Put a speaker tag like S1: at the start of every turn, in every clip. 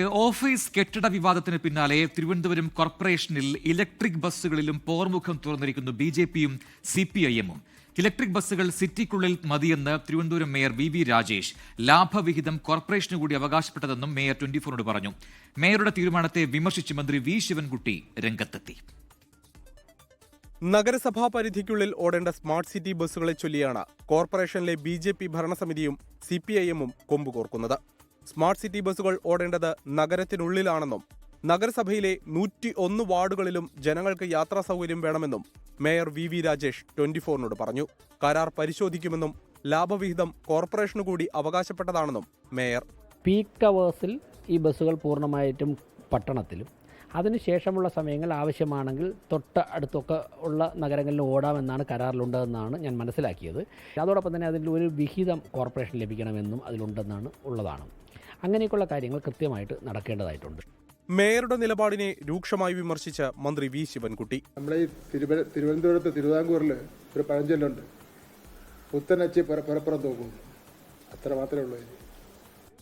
S1: Office കെട്ടിട വിവാദത്തിന് പിന്നാലെ തിരുവനന്തപുരം കോർപ്പറേഷനിൽ ഇലക്ട്രിക് ബസ്സുകളിലും പോർമുഖം തുറന്നിരിക്കുന്നു ബി.ജെ.പിയും CPI-എമ്മും. ഇലക്ട്രിക് ബസ്സുകൾ സിറ്റിക്കുള്ളിൽ മതിയെന്ന് തിരുവനന്തപുരം മേയർ വി രാജേഷ്. ലാഭവിഹിതം കോർപ്പറേഷന് കൂടി അവകാശപ്പെട്ടതെന്നും മേയർ 24നോട് പറഞ്ഞു. മേയറുടെ തീരുമാനത്തെ വിമർശിച്ച് മന്ത്രി വി ശിവൻകുട്ടി രംഗത്തെത്തി.
S2: നഗരസഭാ പരിധിക്കുള്ളിൽ ഓടേണ്ട സ്മാർട്ട് സിറ്റി ബസ്സുകളെ ചൊല്ലിയാണ് കോർപ്പറേഷനിലെ BJP ഭരണസമിതിയും CPI-എമ്മും കൊമ്പുകോർക്കുന്നത്. സ്മാർട്ട് സിറ്റി ബസ്സുകൾ ഓടേണ്ടത് നഗരത്തിനുള്ളിലാണെന്നും നഗരസഭയിലെ 101 വാർഡുകളിലും ജനങ്ങൾക്ക് യാത്രാ സൗകര്യം വേണമെന്നും മേയർ വി രാജേഷ് 24നോട് പറഞ്ഞു. കരാർ പരിശോധിക്കുമെന്നും ലാഭവിഹിതം കോർപ്പറേഷനു കൂടി അവകാശപ്പെട്ടതാണെന്നും മേയർ.
S3: പീക്ക് അവേഴ്സിൽ ഈ ബസ്സുകൾ പൂർണ്ണമായിട്ടും പട്ടണത്തിലും അതിനുശേഷമുള്ള സമയങ്ങൾ ആവശ്യമാണെങ്കിൽ തൊട്ട് അടുത്തൊക്കെ ഉള്ള നഗരങ്ങളിൽ ഓടാമെന്നാണ് കരാറിലുണ്ടെന്നാണ് ഞാൻ മനസ്സിലാക്കിയത്. അതോടൊപ്പം തന്നെ അതിൽ ഒരു വിഹിതം കോർപ്പറേഷൻ ലഭിക്കണമെന്നും അതിലുണ്ടെന്നാണ് ഉള്ളതാണ്. അങ്ങനെയൊക്കെയുള്ള കാര്യങ്ങൾ കൃത്യമായിട്ട് നടക്കേണ്ടതായിട്ടുണ്ട്.
S2: മേയറുടെ നിലപാടിനെ രൂക്ഷമായി വിമർശിച്ച മന്ത്രി വി ശിവൻകുട്ടി.
S4: നമ്മളെ ഈ തിരുവനന്തപുരത്ത് തിരുവിതാംകൂറിൽ ഒരു പഴഞ്ചൊല്ലുണ്ട്, പുത്തനച്ചി പുറപ്പുറം തോക്കും. അത്ര മാത്രമേ ഉള്ളൂ.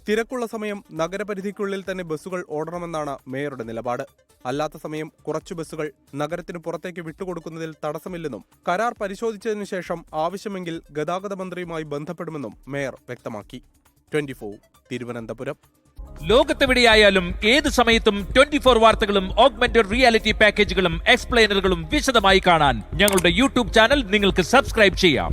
S2: തിരക്കുള്ള സമയം നഗരപരിധിക്കുള്ളിൽ തന്നെ ബസ്സുകൾ ഓടണമെന്നാണ് മേയറുടെ നിലപാട്. അല്ലാത്ത സമയം കുറച്ചു ബസ്സുകൾ നഗരത്തിന് പുറത്തേക്ക് വിട്ടുകൊടുക്കുന്നതിൽ തടസ്സമില്ലെന്നും കരാർ പരിശോധിച്ചതിനു ശേഷം ആവശ്യമെങ്കിൽ ഗതാഗത മന്ത്രിയുമായി ബന്ധപ്പെടുമെന്നും മേയർ വ്യക്തമാക്കി. 24 തിരുവനന്തപുരം.
S5: ലോകത്തെവിടെയായാലും ഏത് സമയത്തും 24 വാർത്തകളും ഓഗ്മെന്റഡ് റിയാലിറ്റി പാക്കേജുകളും എക്സ്പ്ലെയിനറുകളും വിശദമായി കാണാൻ ഞങ്ങളുടെ YouTube ചാനൽ നിങ്ങൾക്ക് സബ്സ്ക്രൈബ് ചെയ്യാം.